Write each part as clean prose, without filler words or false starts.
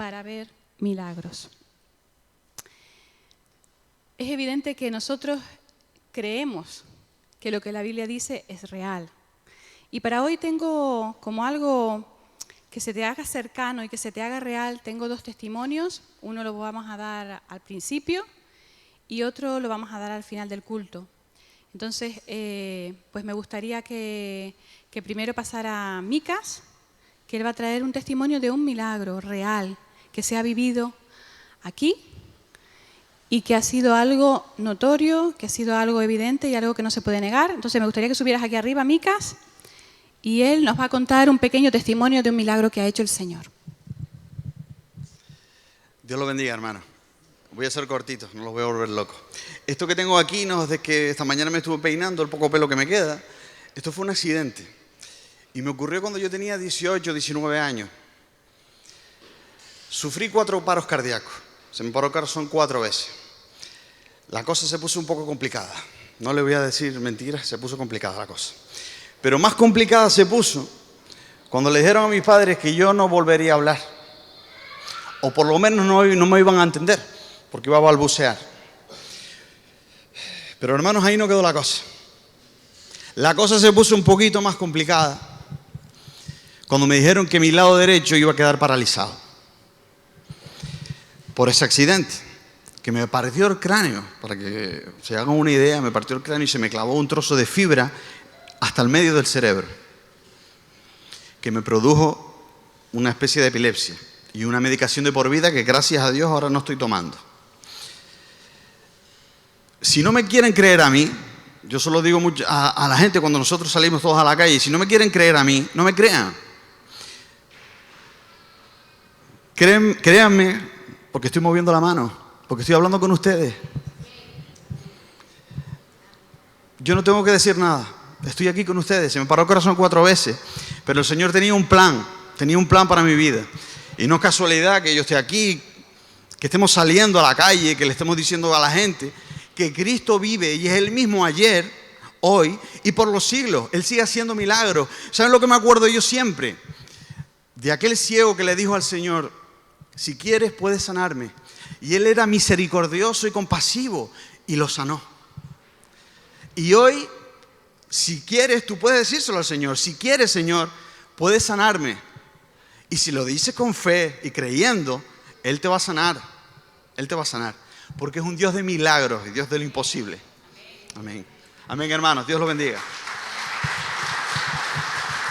para ver milagros. Es evidente que nosotros creemos que lo que la Biblia dice es real. Y para hoy tengo como algo que se te haga cercano y que se te haga real, tengo 2 testimonios. Uno lo vamos a dar al principio y otro lo vamos a dar al final del culto. Entonces, pues me gustaría que primero pasara Micas, que él va a traer un testimonio de un milagro real que se ha vivido aquí y que ha sido algo notorio, que ha sido algo evidente y algo que no se puede negar. Entonces me gustaría que subieras aquí arriba, Micas, y él nos va a contar un pequeño testimonio de un milagro que ha hecho el Señor. Dios lo bendiga, hermano. Voy a ser cortito, no los voy a volver loco. Esto que tengo aquí no es de que esta mañana me estuve peinando el poco pelo que me queda. Esto fue un accidente. Y me ocurrió cuando yo tenía 18, 19 años. Sufrí 4 paros cardíacos. Se me paró el corazón 4 veces. La cosa se puso un poco complicada. No le voy a decir mentiras, se puso complicada la cosa. Pero más complicada se puso cuando le dijeron a mis padres que yo no volvería a hablar. O por lo menos no me iban a entender, porque iba a balbucear. Pero hermanos, ahí no quedó la cosa. La cosa se puso un poquito más complicada cuando me dijeron que mi lado derecho iba a quedar paralizado. Por ese accidente, que me partió el cráneo. Para que se hagan una idea, me partió el cráneo y se me clavó un trozo de fibra hasta el medio del cerebro, que me produjo una especie de epilepsia y una medicación de por vida que gracias a Dios ahora no estoy tomando. Si no me quieren creer a mí, yo solo digo mucho a la gente cuando nosotros salimos todos a la calle, si no me quieren creer a mí, no me crean. Créanme, porque estoy moviendo la mano, porque estoy hablando con ustedes. Yo no tengo que decir nada. Estoy aquí con ustedes. Se me paró el corazón 4 veces. Pero el Señor tenía un plan para mi vida. Y no es casualidad que yo esté aquí, que estemos saliendo a la calle, que le estemos diciendo a la gente que Cristo vive y es el mismo ayer, hoy y por los siglos. Él sigue haciendo milagros. ¿Saben lo que me acuerdo yo siempre? De aquel ciego que le dijo al Señor: si quieres puedes sanarme. Y Él era misericordioso y compasivo y lo sanó. Y hoy, si quieres, tú puedes decírselo al Señor. Si quieres, Señor, puedes sanarme. Y si lo dices con fe y creyendo, Él te va a sanar. Él te va a sanar. Porque es un Dios de milagros y Dios de lo imposible. Amén. Amén, hermanos. Dios los bendiga.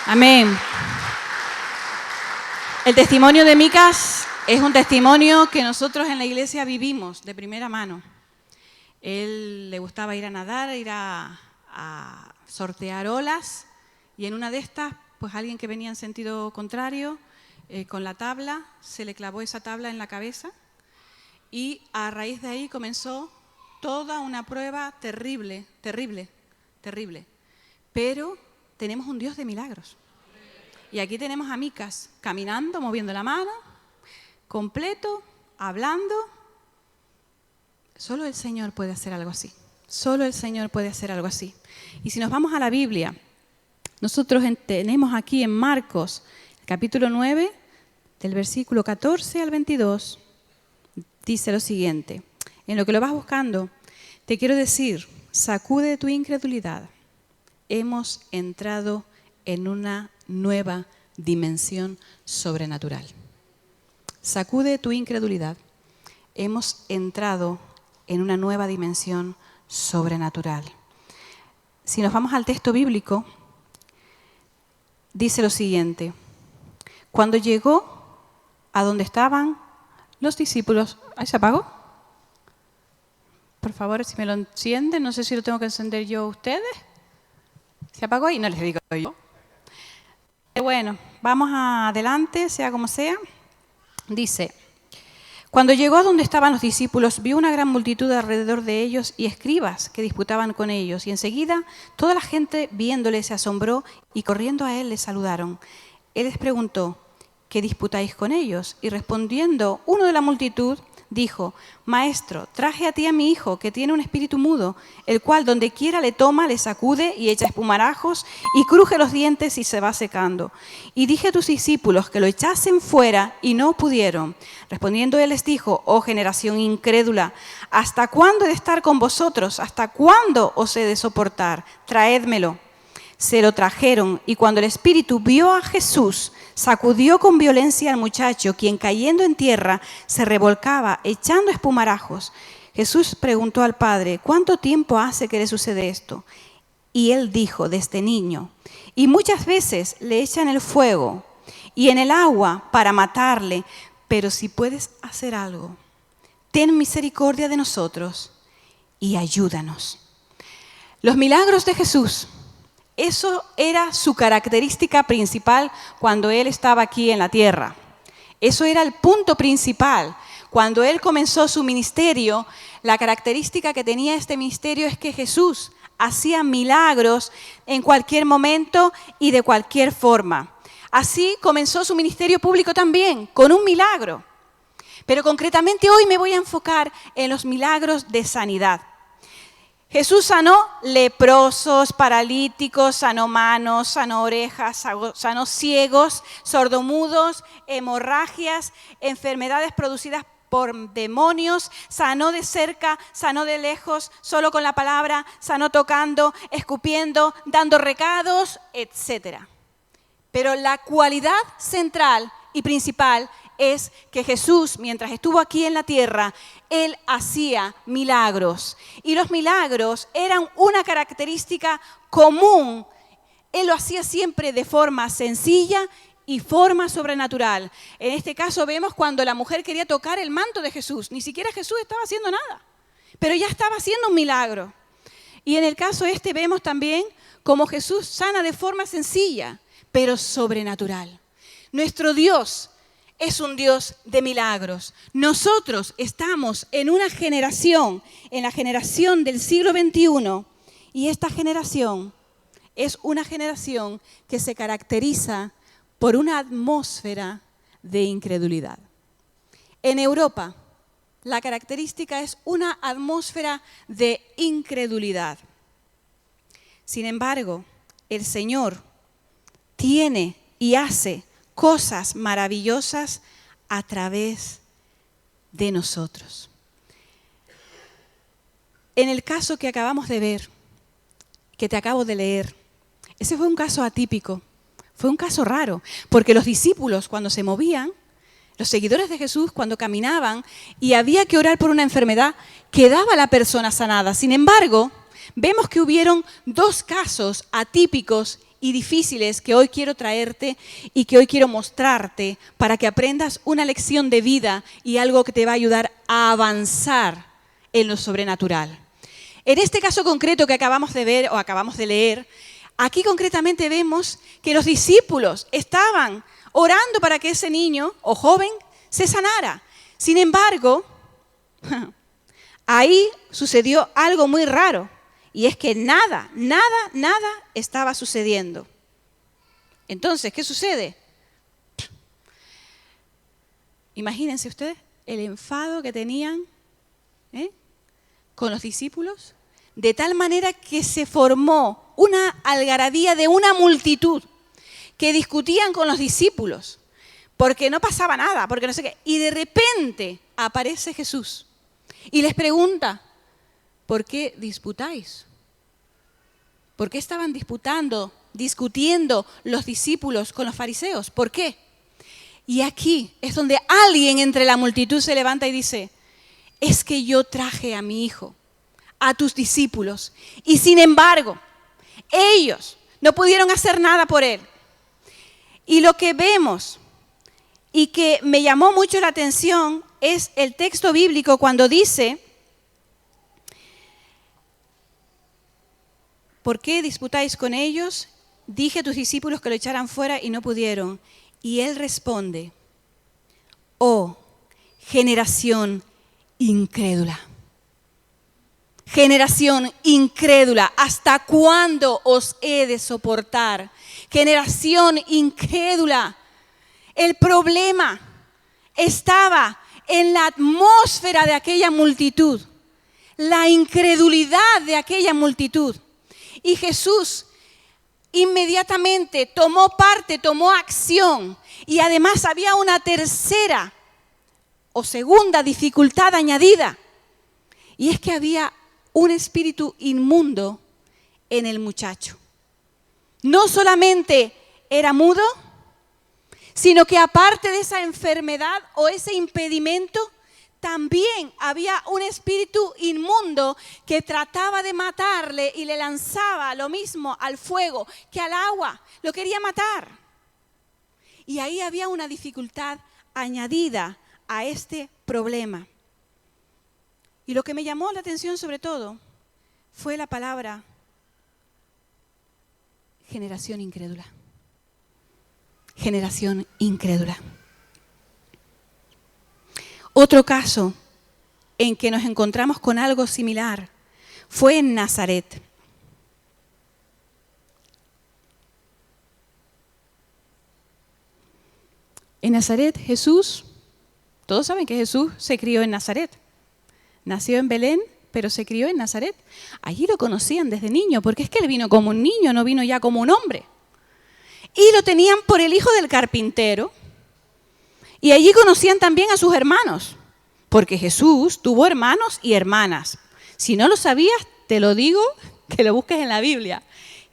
Amén. El testimonio de Micas es un testimonio que nosotros en la iglesia vivimos de primera mano. Él le gustaba ir a nadar, ir a sortear olas, y en una de estas, pues alguien que venía en sentido contrario, con la tabla, se le clavó esa tabla en la cabeza, y a raíz de ahí comenzó toda una prueba terrible, terrible, terrible. Pero tenemos un Dios de milagros. Y aquí tenemos a Micas caminando, moviendo la mano, completo, hablando. Solo el Señor puede hacer algo así. Solo el Señor puede hacer algo así. Y si nos vamos a la Biblia, nosotros tenemos aquí en Marcos, capítulo 9, del versículo 14 al 22, dice lo siguiente. En lo que lo vas buscando, te quiero decir, sacude tu incredulidad. Hemos entrado en una nueva dimensión sobrenatural. Sacude tu incredulidad. Hemos entrado en una nueva dimensión sobrenatural. Si nos vamos al texto bíblico, dice lo siguiente. Cuando llegó a donde estaban los discípulos... ¿Ahí se apagó? Por favor, si me lo encienden, no sé si lo tengo que encender yo a ustedes. ¿Se apagó y no les digo yo? Bueno, vamos adelante, sea como sea. Dice... Cuando llegó a donde estaban los discípulos, vio una gran multitud alrededor de ellos y escribas que disputaban con ellos. Y enseguida toda la gente viéndole se asombró y corriendo a él le saludaron. Él les preguntó, ¿qué disputáis con ellos? Y respondiendo uno de la multitud, dijo: Maestro, traje a ti a mi hijo, que tiene un espíritu mudo, el cual donde quiera le toma, le sacude y echa espumarajos y cruje los dientes y se va secando. Y dije a tus discípulos que lo echasen fuera y no pudieron. Respondiendo él les dijo: Oh generación incrédula, ¿hasta cuándo he de estar con vosotros? ¿Hasta cuándo os he de soportar? Traédmelo. Se lo trajeron, y cuando el espíritu vio a Jesús, sacudió con violencia al muchacho, quien cayendo en tierra se revolcaba, echando espumarajos. Jesús preguntó al padre: ¿Cuánto tiempo hace que le sucede esto? Y él dijo: desde niño. Y muchas veces le echan el fuego y en el agua para matarle. Pero si puedes hacer algo, ten misericordia de nosotros y ayúdanos. Los milagros de Jesús, eso era su característica principal cuando Él estaba aquí en la tierra. Eso era el punto principal. Cuando Él comenzó su ministerio, la característica que tenía este ministerio es que Jesús hacía milagros en cualquier momento y de cualquier forma. Así comenzó su ministerio público también, con un milagro. Pero concretamente hoy me voy a enfocar en los milagros de sanidad. Jesús sanó leprosos, paralíticos, sanó manos, sanó orejas, sanó ciegos, sordomudos, hemorragias, enfermedades producidas por demonios, sanó de cerca, sanó de lejos, solo con la palabra, sanó tocando, escupiendo, dando recados, etc. Pero la cualidad central y principal es que Jesús, mientras estuvo aquí en la tierra, Él hacía milagros. Y los milagros eran una característica común. Él lo hacía siempre de forma sencilla y forma sobrenatural. En este caso vemos cuando la mujer quería tocar el manto de Jesús. Ni siquiera Jesús estaba haciendo nada, pero ya estaba haciendo un milagro. Y en el caso vemos también cómo Jesús sana de forma sencilla, pero sobrenatural. Nuestro Dios es un Dios de milagros. Nosotros estamos en una generación, en la generación del siglo XXI, y esta generación es una generación que se caracteriza por una atmósfera de incredulidad. En Europa, la característica es una atmósfera de incredulidad. Sin embargo, el Señor tiene y hace cosas maravillosas a través de nosotros. En el caso que acabamos de ver, que te acabo de leer, ese fue un caso atípico, fue un caso raro, porque los discípulos cuando se movían, los seguidores de Jesús cuando caminaban y había que orar por una enfermedad, quedaba la persona sanada. Sin embargo, vemos que hubieron dos casos atípicos y difíciles que hoy quiero traerte y que hoy quiero mostrarte para que aprendas una lección de vida y algo que te va a ayudar a avanzar en lo sobrenatural. En este caso concreto que acabamos de ver o acabamos de leer, aquí concretamente vemos que los discípulos estaban orando para que ese niño o joven se sanara. Sin embargo, ahí sucedió algo muy raro. Y es que nada estaba sucediendo. Entonces, ¿qué sucede? Imagínense ustedes el enfado que tenían con los discípulos, de tal manera que se formó una algarabía de una multitud que discutían con los discípulos, porque no pasaba nada, porque no sé qué. Y de repente aparece Jesús y les pregunta: ¿por qué disputáis? ¿Por qué estaban discutiendo los discípulos con los fariseos? ¿Por qué? Y aquí es donde alguien entre la multitud se levanta y dice: es que yo traje a mi hijo, a tus discípulos, y sin embargo, ellos no pudieron hacer nada por él. Y lo que vemos y que me llamó mucho la atención es el texto bíblico cuando dice: ¿por qué disputáis con ellos? Dije a tus discípulos que lo echaran fuera y no pudieron. Y él responde: oh, generación incrédula. Generación incrédula, ¿hasta cuándo os he de soportar? Generación incrédula. El problema estaba en la atmósfera de aquella multitud, la incredulidad de aquella multitud. Y Jesús inmediatamente tomó parte, tomó acción. Y además había una tercera o segunda dificultad añadida. Y es que había un espíritu inmundo en el muchacho. No solamente era mudo, sino que aparte de esa enfermedad o ese impedimento, también había un espíritu inmundo que trataba de matarle y le lanzaba lo mismo al fuego que al agua. Lo quería matar. Y ahí había una dificultad añadida a este problema. Y lo que me llamó la atención sobre todo fue la palabra generación incrédula. Generación incrédula. Otro caso en que nos encontramos con algo similar fue en Nazaret. En Nazaret Jesús, todos saben que Jesús se crió en Nazaret. Nació en Belén, pero se crió en Nazaret. Allí lo conocían desde niño, porque es que él vino como un niño, no vino ya como un hombre. Y lo tenían por el hijo del carpintero. Y allí conocían también a sus hermanos, porque Jesús tuvo hermanos y hermanas. Si no lo sabías, te lo digo, que lo busques en la Biblia.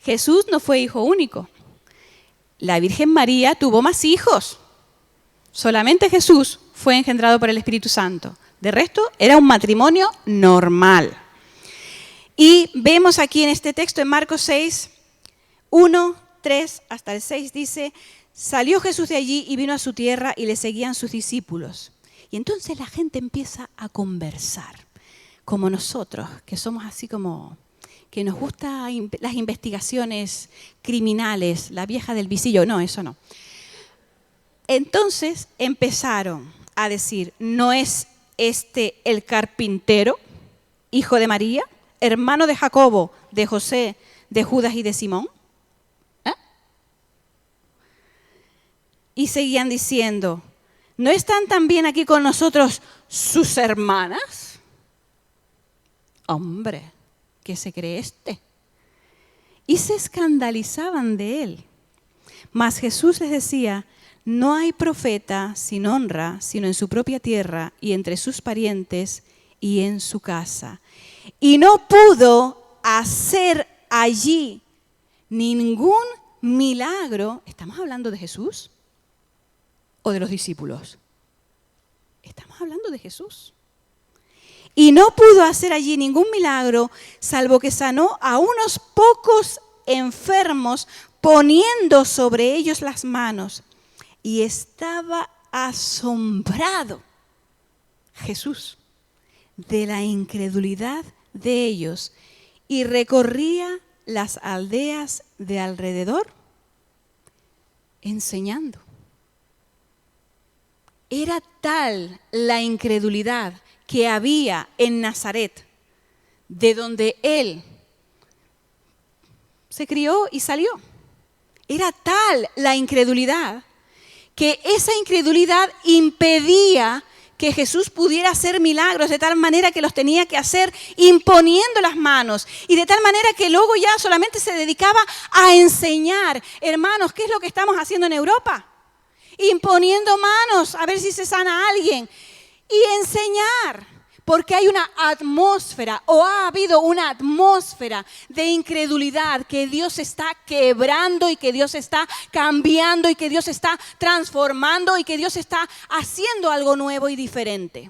Jesús no fue hijo único. La Virgen María tuvo más hijos. Solamente Jesús fue engendrado por el Espíritu Santo. De resto, era un matrimonio normal. Y vemos aquí en este texto, en Marcos 6, 1, 3 hasta el 6, dice: salió Jesús de allí y vino a su tierra y le seguían sus discípulos. Y entonces la gente empieza a conversar, como nosotros, que somos así como, que nos gustan las investigaciones criminales, la vieja del visillo. No, eso no. Entonces empezaron a decir: ¿no es este el carpintero, hijo de María, hermano de Jacobo, de José, de Judas y de Simón? Y seguían diciendo: ¿no están también aquí con nosotros sus hermanas? Hombre, ¿qué se cree este? Y se escandalizaban de él. Mas Jesús les decía: no hay profeta sin honra, sino en su propia tierra y entre sus parientes y en su casa. Y no pudo hacer allí ningún milagro. ¿Estamos hablando de Jesús o de los discípulos? Estamos hablando de Jesús. Y no pudo hacer allí ningún milagro, salvo que sanó a unos pocos enfermos, poniendo sobre ellos las manos. Y estaba asombrado Jesús de la incredulidad de ellos y recorría las aldeas de alrededor enseñando. Era tal la incredulidad que había en Nazaret, de donde él se crió y salió. Era tal la incredulidad que esa incredulidad impedía que Jesús pudiera hacer milagros, de tal manera que los tenía que hacer imponiendo las manos, y de tal manera que luego ya solamente se dedicaba a enseñar. Hermanos, ¿qué es lo que estamos haciendo en Europa? Imponiendo manos a ver si se sana a alguien y enseñar, porque hay una atmósfera, o ha habido una atmósfera de incredulidad que Dios está quebrando y que Dios está cambiando y que Dios está transformando y que Dios está haciendo algo nuevo y diferente.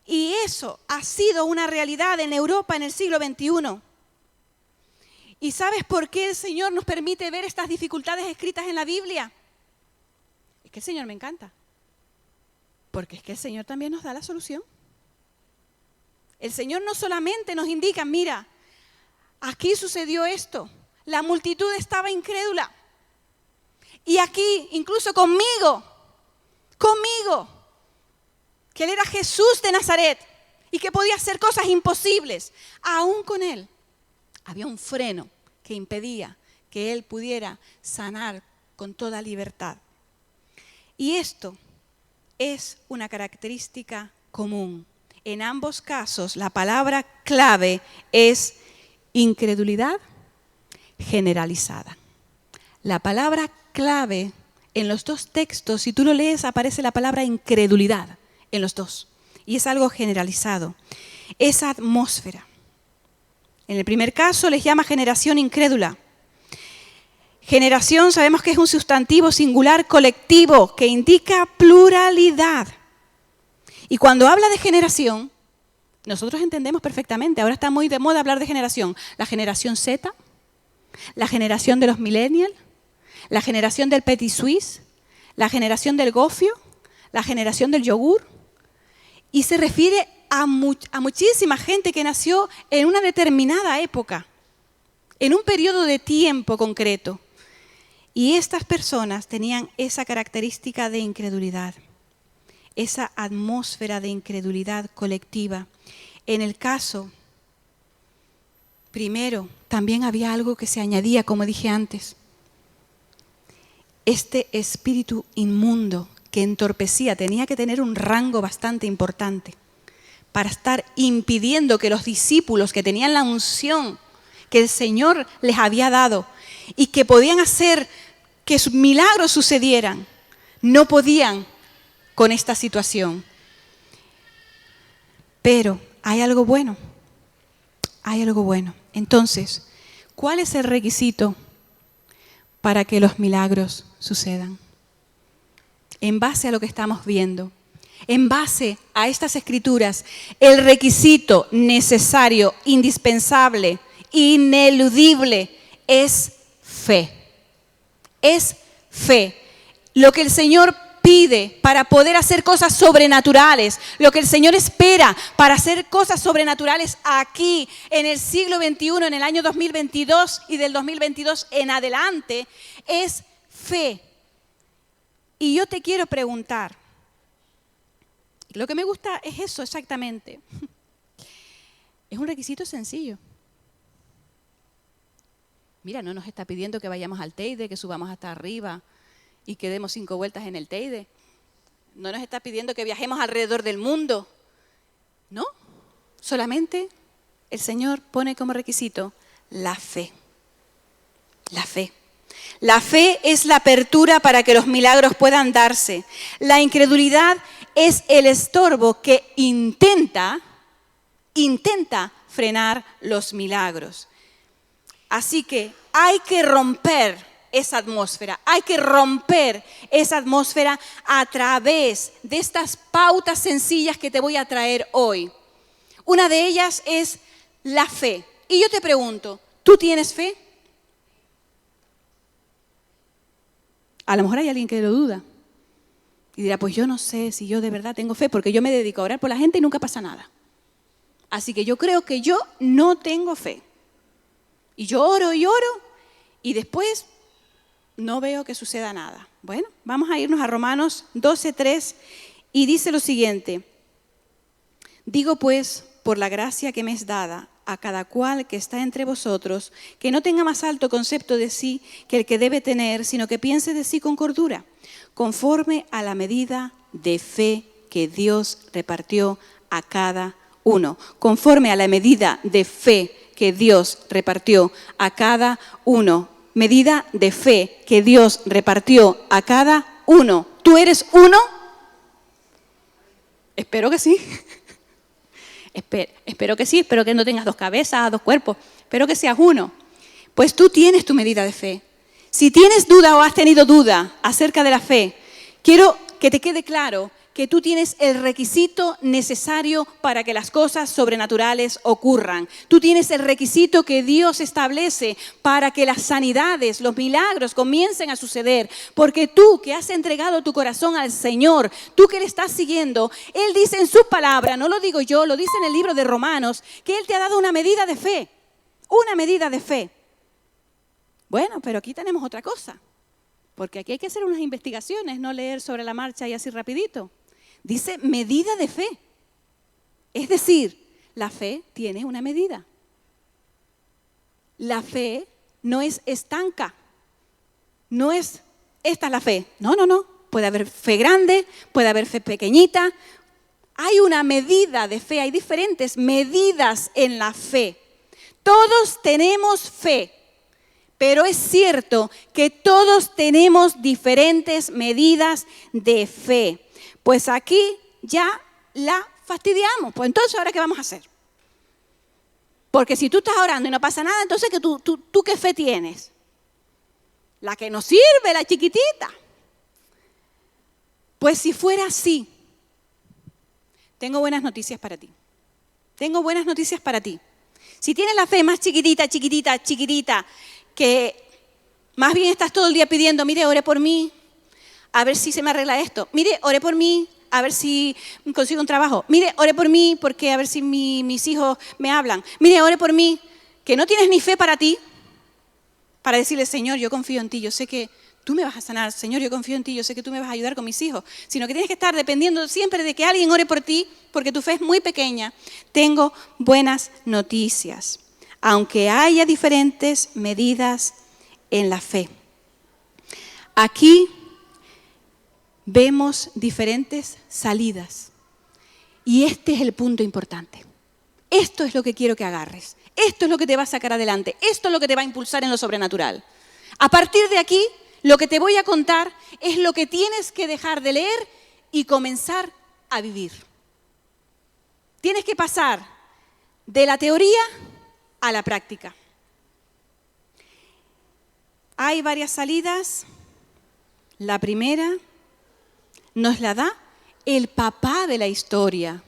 Y eso ha sido una realidad en Europa en el siglo XXI. ¿Y sabes por qué el Señor nos permite ver estas dificultades escritas en la Biblia? Es que el Señor me encanta. Porque es que el Señor también nos da la solución. El Señor no solamente nos indica: mira, aquí sucedió esto, la multitud estaba incrédula. Y aquí, incluso conmigo, que Él era Jesús de Nazaret y que podía hacer cosas imposibles, aún con Él había un freno que impedía que Él pudiera sanar con toda libertad. Y esto es una característica común. En ambos casos, la palabra clave es incredulidad generalizada. La palabra clave en los dos textos, si tú lo lees, aparece la palabra incredulidad en los dos. Y es algo generalizado. Esa atmósfera. En el primer caso les llama generación incrédula. Generación sabemos que es un sustantivo singular colectivo que indica pluralidad. Y cuando habla de generación, nosotros entendemos perfectamente, ahora está muy de moda hablar de generación. La generación Z, la generación de los millennials, la generación del petit suisse, la generación del gofio, la generación del yogur. Y se refiere a muchísima gente que nació en una determinada época, en un periodo de tiempo concreto. Y estas personas tenían esa característica de incredulidad, esa atmósfera de incredulidad colectiva. En el caso primero, también había algo que se añadía, como dije antes. Este espíritu inmundo que entorpecía tenía que tener un rango bastante importante para estar impidiendo que los discípulos que tenían la unción que el Señor les había dado y que podían hacer que sus milagros sucedieran, no podían con esta situación. Pero hay algo bueno, hay algo bueno. Entonces, ¿cuál es el requisito para que los milagros sucedan? En base a lo que estamos viendo, en base a estas escrituras, el requisito necesario, indispensable, ineludible, es fe. Es fe. Lo que el Señor pide para poder hacer cosas sobrenaturales, lo que el Señor espera para hacer cosas sobrenaturales aquí, en el siglo XXI, en el año 2022 y del 2022 en adelante, es fe. Y yo te quiero preguntar, lo que me gusta es eso exactamente. Es un requisito sencillo. Mira, no nos está pidiendo que vayamos al Teide, que subamos hasta arriba y que demos 5 vueltas en el Teide. No nos está pidiendo que viajemos alrededor del mundo. No, solamente el Señor pone como requisito la fe. La fe. La fe es la apertura para que los milagros puedan darse. La incredulidad es el estorbo que intenta frenar los milagros. Así que hay que romper esa atmósfera, hay que romper esa atmósfera a través de estas pautas sencillas que te voy a traer hoy. Una de ellas es la fe. Y yo te pregunto, ¿tú tienes fe? A lo mejor hay alguien que lo duda y dirá, pues yo no sé si yo de verdad tengo fe, porque yo me dedico a orar por la gente y nunca pasa nada. Así que yo creo que yo no tengo fe. Y yo oro y después no veo que suceda nada. Bueno, vamos a irnos a Romanos 12:3 y dice lo siguiente. Digo pues, por la gracia que me es dada, a cada cual que está entre vosotros, que no tenga más alto concepto de sí que el que debe tener, sino que piense de sí con cordura, conforme a la medida de fe que Dios repartió a cada uno. Conforme a la medida de fe que Dios repartió a cada uno. Medida de fe que Dios repartió a cada uno. ¿Tú eres uno? Espero que sí. Espero que sí, espero que no tengas 2 cabezas, 2 cuerpos, espero que seas uno. Pues tú tienes tu medida de fe. Si tienes duda o has tenido duda acerca de la fe, quiero que te quede claro que tú tienes el requisito necesario para que las cosas sobrenaturales ocurran. Tú tienes el requisito que Dios establece para que las sanidades, los milagros comiencen a suceder. Porque tú que has entregado tu corazón al Señor, tú que le estás siguiendo, Él dice en su palabra, no lo digo yo, lo dice en el libro de Romanos, que Él te ha dado una medida de fe. Una medida de fe. Bueno, pero aquí tenemos otra cosa. Porque aquí hay que hacer unas investigaciones, no leer sobre la marcha y así rapidito. Dice medida de fe. Es decir, la fe tiene una medida. La fe no es estanca. No es, esta es la fe. No. puede haber fe grande, puede haber fe pequeñita. Hay una medida de fe, hay diferentes medidas en la fe. Todos tenemos fe, pero es cierto que todos tenemos diferentes medidas de fe. Pues aquí ya la fastidiamos. Pues entonces, ¿ahora qué vamos a hacer? Porque si tú estás orando y no pasa nada, entonces ¿tú qué fe tienes? La que nos sirve, la chiquitita. Pues si fuera así, tengo buenas noticias para ti. Tengo buenas noticias para ti. Si tienes la fe más chiquitita, chiquitita, chiquitita, que más bien estás todo el día pidiendo, mire, ore por mí, a ver si se me arregla esto. Mire, ore por mí, a ver si consigo un trabajo. Mire, ore por mí, porque a ver si mis hijos me hablan. Mire, ore por mí, que no tienes ni fe para ti, para decirle, Señor, yo confío en ti, yo sé que tú me vas a sanar, Señor, yo confío en ti, yo sé que tú me vas a ayudar con mis hijos, sino que tienes que estar dependiendo siempre de que alguien ore por ti, porque tu fe es muy pequeña. Tengo buenas noticias, aunque haya diferentes medidas en la fe. Aquí vemos diferentes salidas, y este es el punto importante. Esto es lo que quiero que agarres, esto es lo que te va a sacar adelante, esto es lo que te va a impulsar en lo sobrenatural. A partir de aquí, lo que te voy a contar es lo que tienes que dejar de leer y comenzar a vivir. Tienes que pasar de la teoría a la práctica. Hay varias salidas. La primera nos la da el papá de la historia.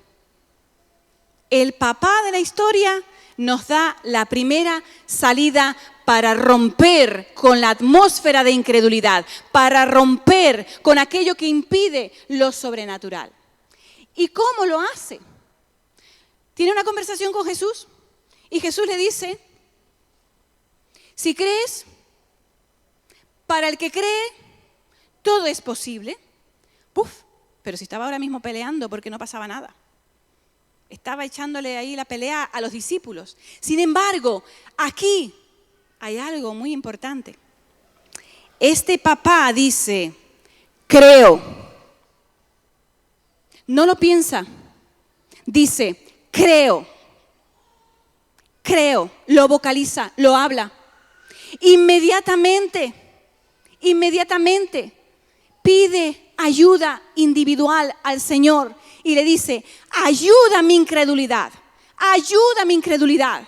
El papá de la historia nos da la primera salida para romper con la atmósfera de incredulidad, para romper con aquello que impide lo sobrenatural. ¿Y cómo lo hace? Tiene una conversación con Jesús y Jesús le dice, si crees, para el que cree, todo es posible. Puf, pero si estaba ahora mismo peleando porque no pasaba nada. Estaba echándole ahí la pelea a los discípulos. Sin embargo, aquí hay algo muy importante. Este papá dice, creo. No lo piensa. Dice, creo. Creo. Lo vocaliza, lo habla. Inmediatamente pide ayuda individual al Señor y le dice, ayuda a mi incredulidad, ayuda a mi incredulidad.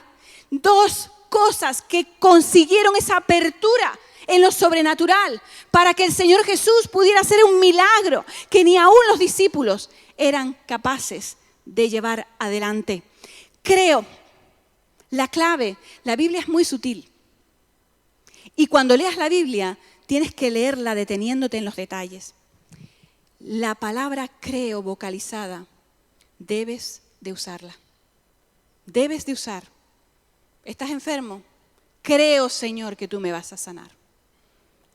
Dos cosas que consiguieron esa apertura en lo sobrenatural para que el Señor Jesús pudiera hacer un milagro que ni aún los discípulos eran capaces de llevar adelante. Creo, la clave, la Biblia es muy sutil. Y cuando leas la Biblia, tienes que leerla deteniéndote en los detalles. La palabra creo vocalizada, debes de usarla. Debes de usar. ¿Estás enfermo? Creo, Señor, que tú me vas a sanar.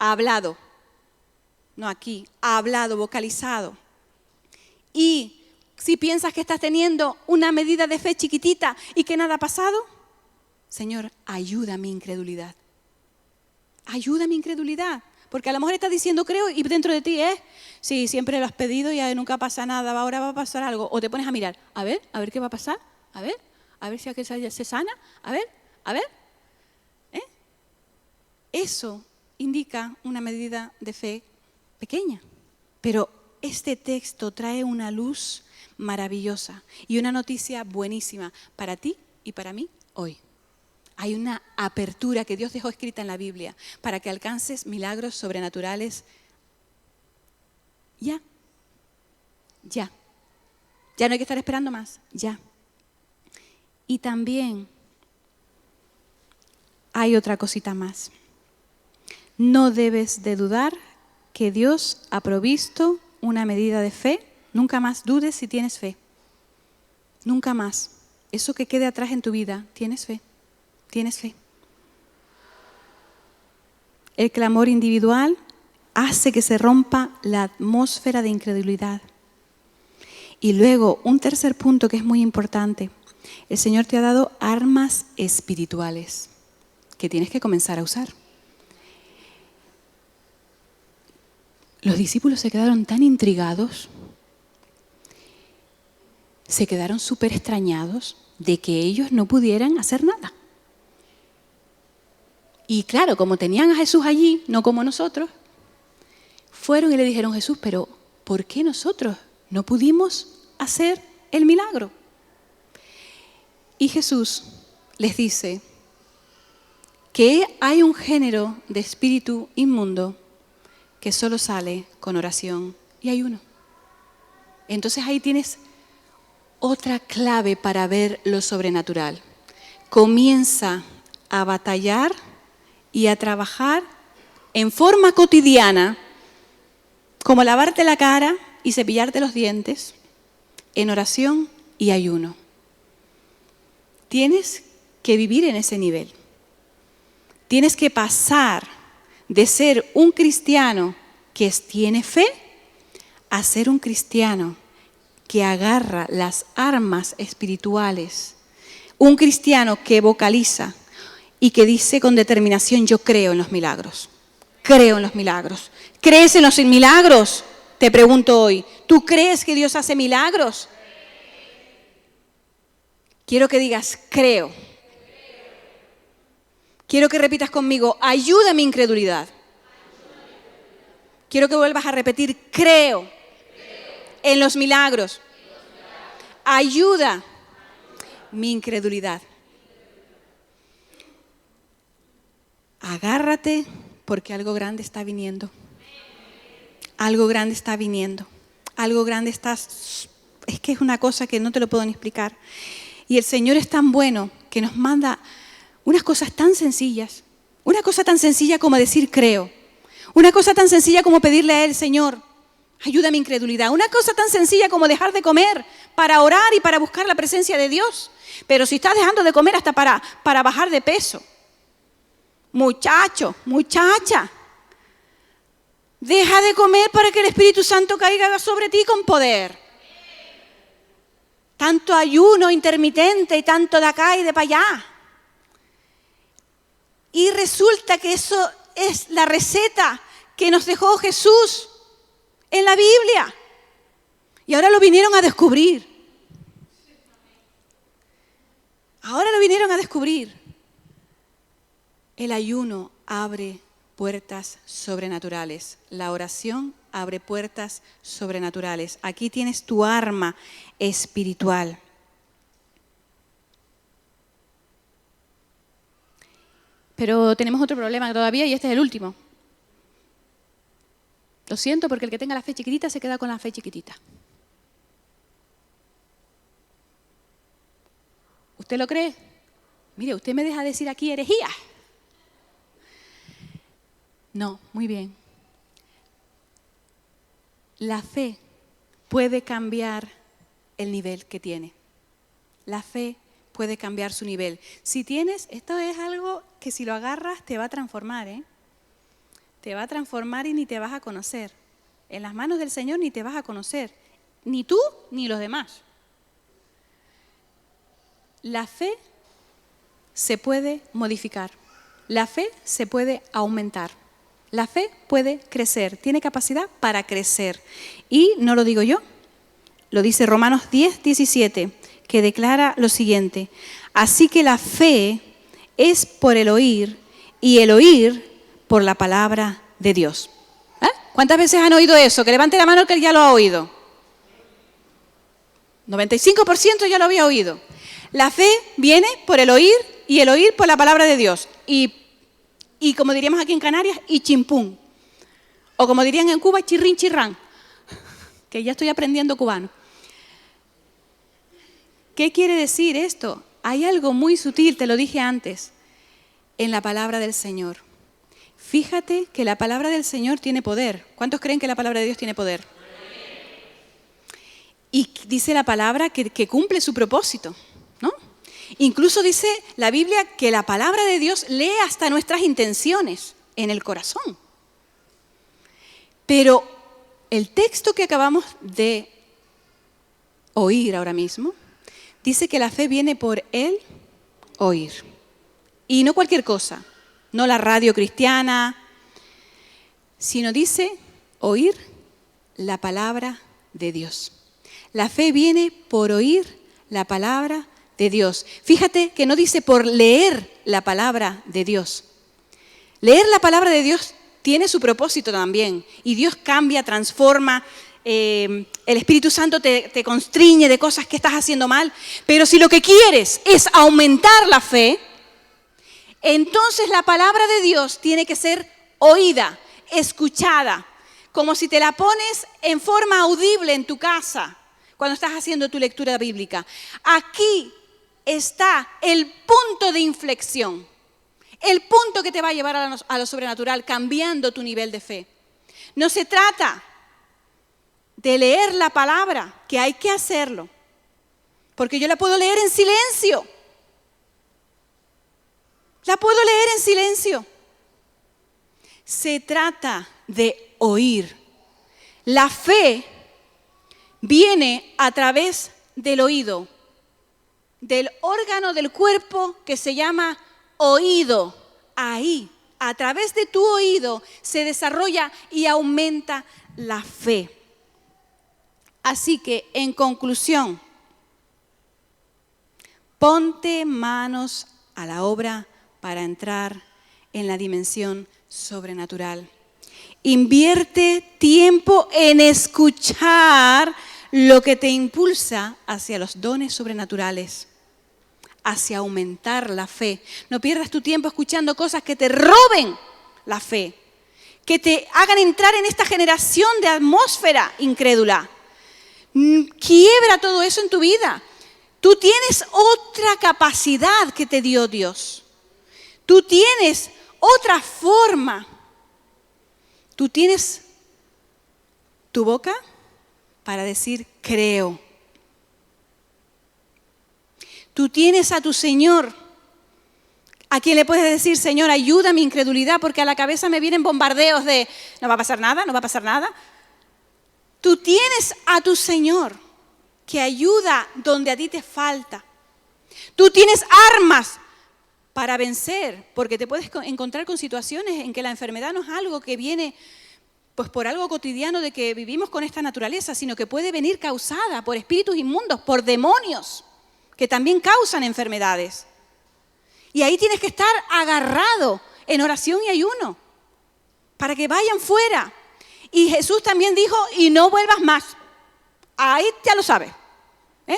Ha hablado. No aquí, ha hablado, vocalizado. Y si piensas que estás teniendo una medida de fe chiquitita y que nada ha pasado, Señor, ayuda a mi incredulidad. Ayuda a mi incredulidad. Porque a lo mejor estás diciendo creo y dentro de ti es, sí, siempre lo has pedido y nunca pasa nada, ahora va a pasar algo. O te pones a mirar, a ver qué va a pasar, a ver si aquel se sana, a ver. Eso indica una medida de fe pequeña. Pero este texto trae una luz maravillosa y una noticia buenísima para ti y para mí hoy. Hay una apertura que Dios dejó escrita en la Biblia para que alcances milagros sobrenaturales ya. Ya no hay que estar esperando más, ya. Y también hay otra cosita más. No debes de dudar que Dios ha provisto una medida de fe. Nunca más dudes si tienes fe. Nunca más. Eso que quede atrás en tu vida, tienes fe. Tienes fe. El clamor individual hace que se rompa la atmósfera de incredulidad. Y luego, un tercer punto que es muy importante. El Señor te ha dado armas espirituales que tienes que comenzar a usar. los discípulos se quedaron tan intrigados, se quedaron súper extrañados de que ellos no pudieran hacer nada. Y claro, como tenían a Jesús allí, no como nosotros, fueron y le dijeron: Jesús, pero ¿por qué nosotros no pudimos hacer el milagro? Y Jesús les dice que hay un género de espíritu inmundo que solo sale con oración y ayuno. Entonces ahí tienes otra clave para ver lo sobrenatural. Comienza a batallar y a trabajar en forma cotidiana, como lavarte la cara y cepillarte los dientes, en oración y ayuno. Tienes que vivir en ese nivel. Tienes que pasar de ser un cristiano que tiene fe a ser un cristiano que agarra las armas espirituales. Un cristiano que vocaliza y que dice con determinación: yo creo en los milagros. Creo en los milagros. ¿Crees en los milagros? Te pregunto hoy. ¿Tú crees que Dios hace milagros? Quiero que digas: creo. Quiero que repitas conmigo: ayuda a mi incredulidad. Quiero que vuelvas a repetir: creo en los milagros. Ayuda mi incredulidad. Agárrate, porque algo grande está viniendo. Algo grande está viniendo. Algo grande está... Es que es una cosa que no te lo puedo ni explicar. Y el Señor es tan bueno que nos manda unas cosas tan sencillas. Una cosa tan sencilla como decir creo. Una cosa tan sencilla como pedirle a Él: Señor, ayuda a mi incredulidad. Una cosa tan sencilla como dejar de comer para orar y para buscar la presencia de Dios. Pero si estás dejando de comer hasta para bajar de peso. Muchacho, muchacha, deja de comer para que el Espíritu Santo caiga sobre ti con poder. Tanto ayuno intermitente y tanto de acá y de para allá. Y resulta que eso es la receta que nos dejó Jesús en la Biblia. Y ahora lo vinieron a descubrir. Ahora lo vinieron a descubrir. El ayuno abre puertas sobrenaturales. La oración abre puertas sobrenaturales. Aquí tienes tu arma espiritual. Pero tenemos otro problema todavía y este es el último. Lo siento, porque el que tenga la fe chiquitita se queda con la fe chiquitita. ¿Usted lo cree? Mire, usted me deja decir aquí herejía. No, muy bien. La fe puede cambiar el nivel que tiene. La fe puede cambiar su nivel. Si tienes, esto es algo que si lo agarras te va a transformar, ¿eh? Te va a transformar y ni te vas a conocer. En las manos del Señor ni te vas a conocer. Ni tú ni los demás. La fe se puede modificar. La fe se puede aumentar. La fe puede crecer, tiene capacidad para crecer. Y no lo digo yo, lo dice Romanos 10:17, que declara lo siguiente: así que la fe es por el oír y el oír por la palabra de Dios. ¿Cuántas veces han oído eso? Que levante la mano el que ya lo ha oído. 95% ya lo había oído. La fe viene por el oír y el oír por la palabra de Dios. Y como diríamos aquí en Canarias, y chimpún. O como dirían en Cuba, chirrín chirrán. Que ya estoy aprendiendo cubano. ¿Qué quiere decir esto? Hay algo muy sutil, te lo dije antes, en la palabra del Señor. Fíjate que la palabra del Señor tiene poder. ¿Cuántos creen que la palabra de Dios tiene poder? Y dice la palabra que cumple su propósito, ¿no? Incluso dice la Biblia que la palabra de Dios lee hasta nuestras intenciones en el corazón. Pero el texto que acabamos de oír ahora mismo dice que la fe viene por el oír. Y no cualquier cosa, no la radio cristiana, sino dice oír la palabra de Dios. La fe viene por oír la palabra de Dios. Fíjate que no dice por leer la palabra de Dios. Leer la palabra de Dios tiene su propósito también. Y Dios cambia, transforma. El Espíritu Santo te constriñe de cosas que estás haciendo mal. Pero si lo que quieres es aumentar la fe, entonces la palabra de Dios tiene que ser oída, escuchada, como si te la pones en forma audible en tu casa cuando estás haciendo tu lectura bíblica. Aquí está el punto de inflexión, el punto que te va a llevar a lo sobrenatural, cambiando tu nivel de fe. No se trata de leer la palabra, que hay que hacerlo, porque yo la puedo leer en silencio. La puedo leer en silencio. Se trata de oír. La fe viene a través del oído, del órgano del cuerpo que se llama oído. Ahí, a través de tu oído, se desarrolla y aumenta la fe. Así que, en conclusión, ponte manos a la obra para entrar en la dimensión sobrenatural. Invierte tiempo en escuchar lo que te impulsa hacia los dones sobrenaturales, hacia aumentar la fe. No pierdas tu tiempo escuchando cosas que te roben la fe, que te hagan entrar en esta generación de atmósfera incrédula. Quiebra todo eso en tu vida. Tú tienes otra capacidad que te dio Dios. Tú tienes otra forma. Tú tienes tu boca para decir creo. Tú tienes a tu Señor, a quien le puedes decir, Señor, ayuda a mi incredulidad, porque a la cabeza me vienen bombardeos de no va a pasar nada, no va a pasar nada. Tú tienes a tu Señor que ayuda donde a ti te falta. Tú tienes armas para vencer, porque te puedes encontrar con situaciones en que la enfermedad no es algo que viene pues por algo cotidiano de que vivimos con esta naturaleza, sino que puede venir causada por espíritus inmundos, por demonios, que también causan enfermedades. Y ahí tienes que estar agarrado en oración y ayuno, para que vayan fuera. Y Jesús también dijo, y no vuelvas más. Ahí ya lo sabes.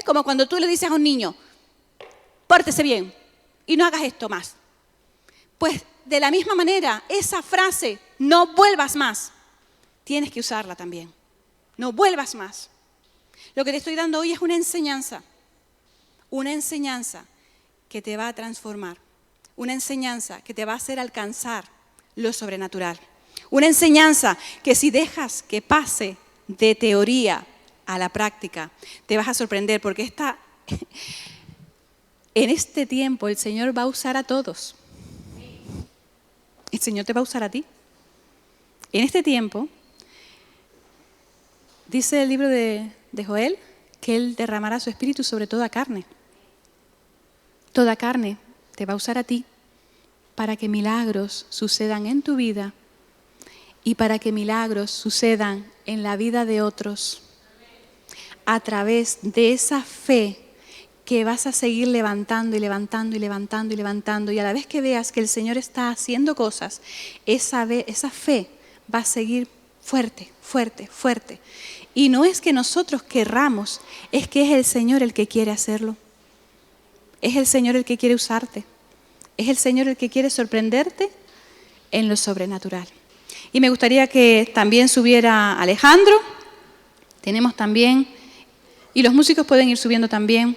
Como cuando tú le dices a un niño, pórtese bien y no hagas esto más. Pues de la misma manera, esa frase, no vuelvas más, tienes que usarla también. No vuelvas más. Lo que te estoy dando hoy es una enseñanza que te va a transformar, una enseñanza que te va a hacer alcanzar lo sobrenatural. Una enseñanza que si dejas que pase de teoría a la práctica, te vas a sorprender, porque en este tiempo el Señor va a usar a todos. El Señor te va a usar a ti. En este tiempo, dice el libro de Joel, que Él derramará su espíritu sobre toda carne. Toda carne te va a usar a ti para que milagros sucedan en tu vida y para que milagros sucedan en la vida de otros a través de esa fe que vas a seguir levantando y levantando y levantando y levantando, y a la vez que veas que el Señor está haciendo cosas, esa fe va a seguir fuerte, fuerte, fuerte. Y no es que nosotros querramos, es que es el Señor el que quiere hacerlo. Es el Señor el que quiere usarte. Es el Señor el que quiere sorprenderte en lo sobrenatural. Y me gustaría que también subiera Alejandro. Tenemos también, y los músicos pueden ir subiendo también.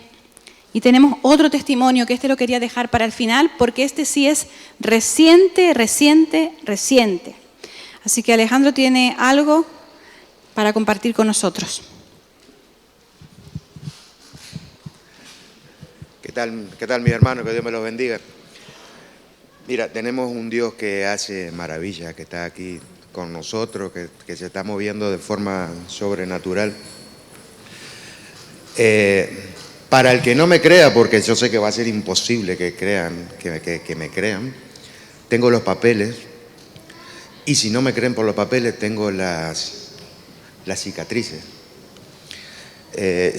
Y tenemos otro testimonio que lo quería dejar para el final, porque este sí es reciente. Así que Alejandro tiene algo para compartir con nosotros. ¿Qué tal, mis hermanos? Que Dios me los bendiga. Mira, tenemos un Dios que hace maravillas, que está aquí con nosotros, que se está moviendo de forma sobrenatural. Para el que no me crea, porque yo sé que va a ser imposible que me crean, tengo los papeles Y si no me creen por los papeles, tengo las cicatrices.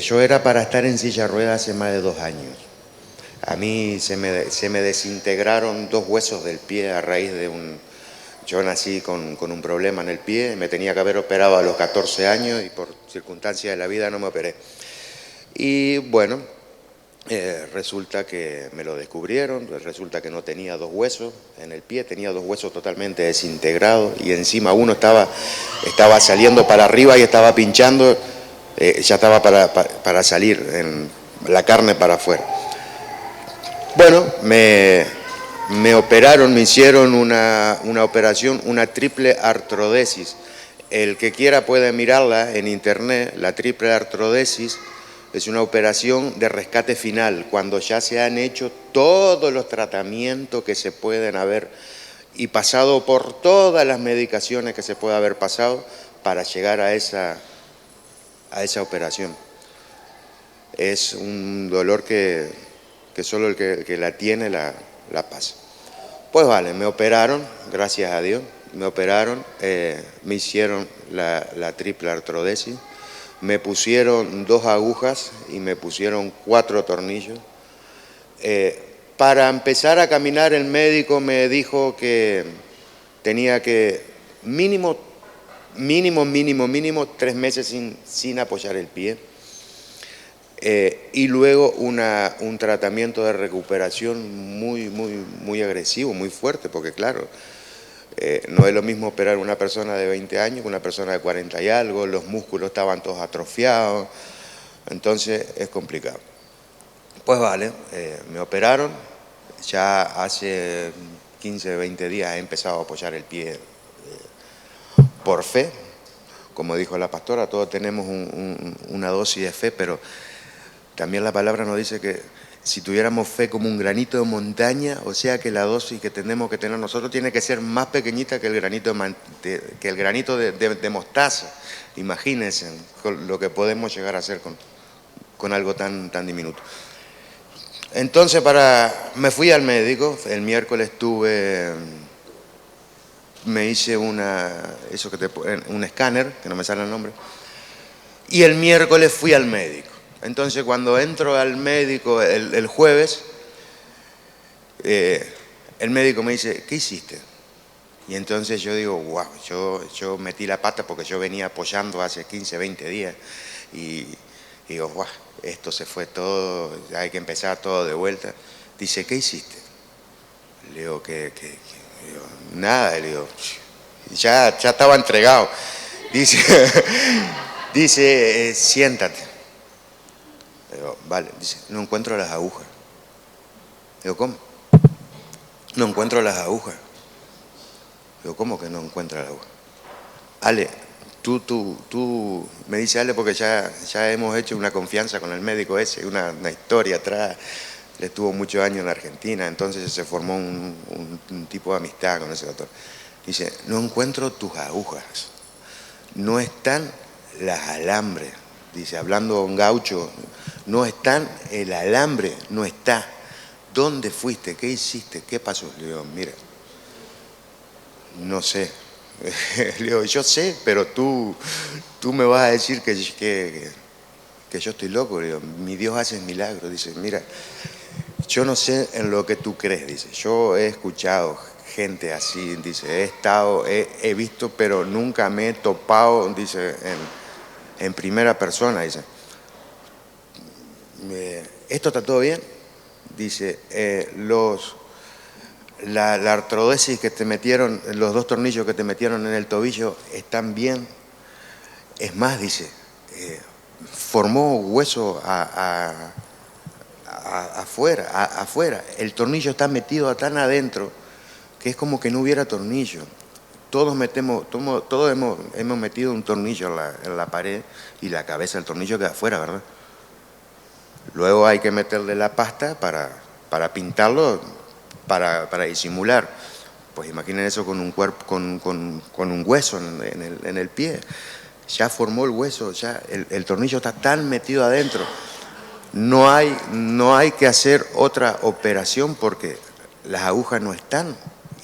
Yo era para estar en silla de ruedas hace más de 2 años. A mí se me desintegraron 2 huesos del pie a raíz de Yo nací con un problema en el pie, me tenía que haber operado a los 14 años y por circunstancias de la vida no me operé. Y bueno, resulta que me lo descubrieron, resulta que no tenía 2 huesos en el pie, tenía 2 huesos totalmente desintegrados y encima uno estaba saliendo para arriba y estaba pinchando, ya estaba para salir, en la carne para afuera. Bueno, me operaron, me hicieron una operación, una triple artrodesis. El que quiera puede mirarla en internet. La triple artrodesis es una operación de rescate final, cuando ya se han hecho todos los tratamientos que se pueden haber y pasado por todas las medicaciones que se puede haber pasado para llegar a esa operación. Es un dolor que solo el que la tiene la pasa. Pues vale, me operaron, gracias a Dios, me operaron, me hicieron la triple artrodesis, me pusieron 2 agujas y me pusieron 4 tornillos. Para empezar a caminar, el médico me dijo que tenía que mínimo 3 meses sin apoyar el pie. Y luego un tratamiento de recuperación muy agresivo, muy fuerte, porque claro, no es lo mismo operar a una persona de 20 años que una persona de 40 y algo, los músculos estaban todos atrofiados, entonces es complicado. Pues vale, me operaron, ya hace 15, 20 días he empezado a apoyar el pie por fe, como dijo la pastora, todos tenemos una dosis de fe, pero también la palabra nos dice que si tuviéramos fe como un granito de montaña, o sea que la dosis que tenemos que tener nosotros tiene que ser más pequeñita que el granito de mostaza. Imagínense lo que podemos llegar a hacer con algo tan diminuto. Entonces me fui al médico, el miércoles me hice un escáner, que no me sale el nombre, y el miércoles fui al médico. Entonces cuando entro al médico el jueves, el médico me dice, ¿qué hiciste? Y entonces yo digo, wow, yo metí la pata porque yo venía apoyando hace 15, 20 días y digo, wow, esto se fue todo, hay que empezar todo de vuelta. Dice, ¿qué hiciste? Le digo, ¿qué? Le digo, nada, le digo, ya estaba entregado. Dice, siéntate. Digo, vale, dice, no encuentro las agujas. Digo, ¿cómo? No encuentro las agujas. Digo, ¿cómo que no encuentro las agujas? Ale, tú, me dice Ale, porque ya hemos hecho una confianza con el médico ese, una historia atrás, le estuvo muchos años en Argentina, entonces se formó un tipo de amistad con ese doctor. Dice, no encuentro tus agujas, no están las alambres. Dice, hablando un gaucho, no están, el alambre no está. ¿Dónde fuiste? ¿Qué hiciste? ¿Qué pasó? Le digo, mira, no sé. Le digo, yo sé, pero tú me vas a decir que yo estoy loco. Le digo, mi Dios hace milagros. Dice, mira, yo no sé en lo que tú crees. Dice, yo he escuchado gente así. Dice, he visto, pero nunca me he topado, dice, en primera persona, dice, ¿esto está todo bien? Dice, la artrodesis que te metieron, los 2 tornillos que te metieron en el tobillo están bien. Es más, dice, formó hueso afuera. El tornillo está metido tan adentro que es como que no hubiera tornillo. Todos hemos metido un tornillo en la pared y la cabeza del tornillo queda afuera, ¿verdad? Luego hay que meterle la pasta para pintarlo, para disimular. Pues imaginen eso con un cuerpo, con un hueso en el pie. Ya formó el hueso, ya el tornillo está tan metido adentro. No hay que hacer otra operación porque las agujas no están.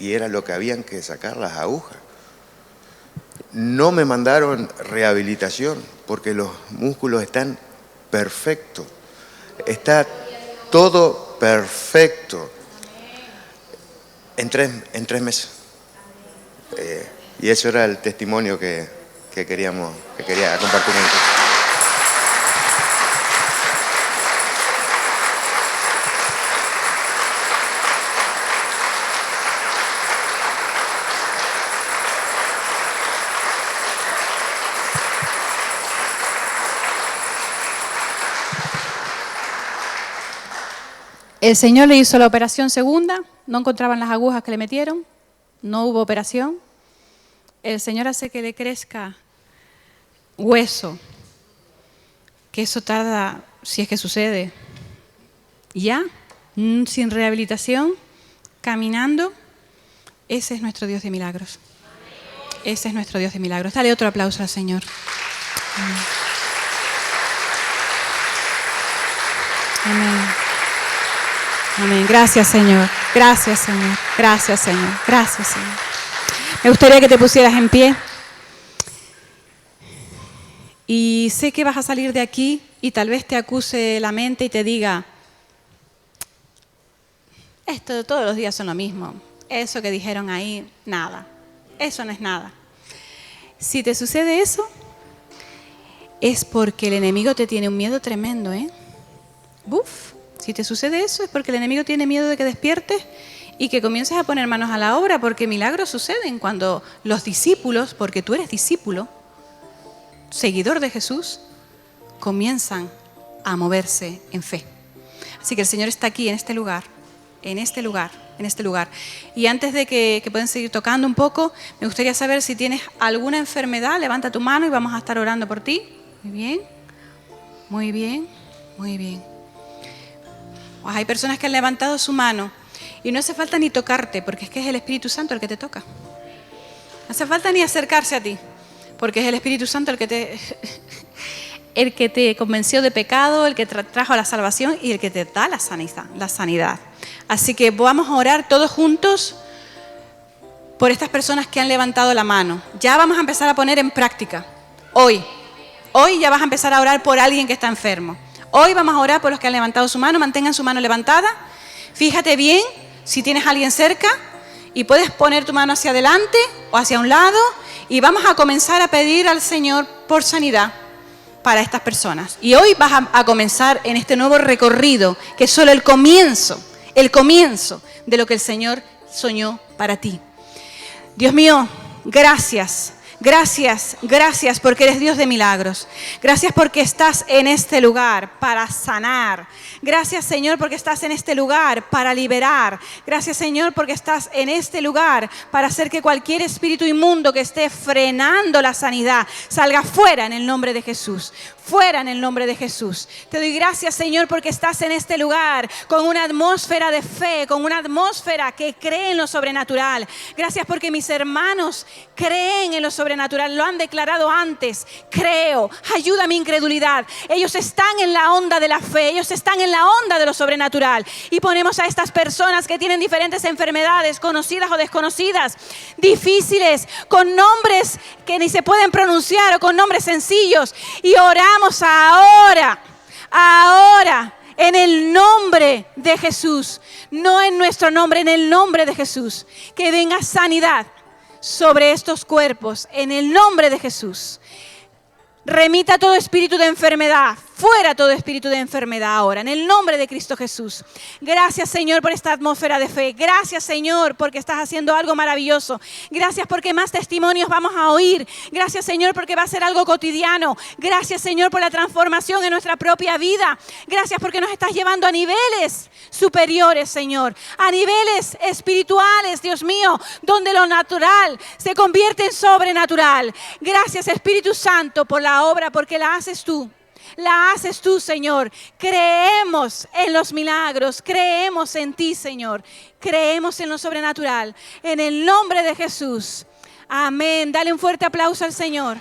Y era lo que habían que sacar, las agujas. no me mandaron rehabilitación porque los músculos están perfectos. Está todo perfecto. En tres meses. Y eso era el testimonio que quería compartir con ustedes. El Señor le hizo la operación segunda, no encontraban las agujas que le metieron, no hubo operación. El Señor hace que le crezca hueso, que eso tarda, si es que sucede, ya, sin rehabilitación, caminando. Ese es nuestro Dios de milagros. Ese es nuestro Dios de milagros. Dale otro aplauso al Señor. Amén. Amén. Amén. Gracias, Señor. Gracias, Señor. Gracias, Señor. Gracias, Señor. Me gustaría que te pusieras en pie. Y sé que vas a salir de aquí y tal vez te acuse la mente y te diga, esto todos los días son lo mismo. Eso que dijeron ahí, nada. Eso no es nada. Si te sucede eso, es porque el enemigo te tiene un miedo tremendo, ¿eh? Buf. Si te sucede eso es porque el enemigo tiene miedo de que despiertes y que comiences a poner manos a la obra, porque milagros suceden cuando los discípulos, porque tú eres discípulo, seguidor de Jesús, comienzan a moverse en fe. Así que el Señor está aquí, en este lugar, en este lugar, en este lugar. Y antes de que puedan seguir tocando un poco, me gustaría saber si tienes alguna enfermedad. Levanta tu mano y vamos a estar orando por ti. Muy bien, muy bien, muy bien. Pues hay personas que han levantado su mano y no hace falta ni tocarte, porque es que es el Espíritu Santo el que te toca. No hace falta ni acercarse a ti, porque es el Espíritu Santo el que te convenció de pecado, el que trajo la salvación y el que te da la sanidad. Así que vamos a orar todos juntos por estas personas que han levantado la mano. Ya vamos a empezar a poner en práctica. Hoy ya vas a empezar a orar por alguien que está enfermo. Hoy vamos a orar por los que han levantado su mano. Mantengan su mano levantada. Fíjate bien si tienes a alguien cerca y puedes poner tu mano hacia adelante o hacia un lado y vamos a comenzar a pedir al Señor por sanidad para estas personas. Y hoy vas a comenzar en este nuevo recorrido que es solo el comienzo de lo que el Señor soñó para ti. Dios mío, gracias. Gracias, gracias porque eres Dios de milagros. Gracias porque estás en este lugar para sanar. Gracias, Señor, porque estás en este lugar para liberar. Gracias, Señor, porque estás en este lugar para hacer que cualquier espíritu inmundo que esté frenando la sanidad salga fuera en el nombre de Jesús. Fuera en el nombre de Jesús. Te doy gracias, Señor, porque estás en este lugar con una atmósfera de fe, con una atmósfera que cree en lo sobrenatural. Gracias porque mis hermanos creen en lo sobrenatural, lo han declarado antes. Creo, ayuda a mi incredulidad. Ellos están en la onda de la fe, ellos están en la onda de lo sobrenatural. Y ponemos a estas personas que tienen diferentes enfermedades, conocidas o desconocidas, difíciles, con nombres que ni se pueden pronunciar o con nombres sencillos, y oramos ahora, en el nombre de Jesús, no en nuestro nombre, en el nombre de Jesús, que venga sanidad sobre estos cuerpos, en el nombre de Jesús. Remita todo espíritu de enfermedad, fuera todo espíritu de enfermedad ahora, en el nombre de Cristo Jesús. Gracias, Señor, por esta atmósfera de fe. Gracias, Señor, porque estás haciendo algo maravilloso. Gracias porque más testimonios vamos a oír. Gracias, Señor, porque va a ser algo cotidiano. Gracias, Señor, por la transformación en nuestra propia vida. Gracias porque nos estás llevando a niveles superiores, Señor, a niveles espirituales, Dios mío, donde lo natural se convierte en sobrenatural. Gracias, Espíritu Santo, por la obra, porque la haces tú. La haces tú, Señor. Creemos en los milagros, creemos en ti, Señor. Creemos en lo sobrenatural. En el nombre de Jesús. Amén. Dale un fuerte aplauso al Señor.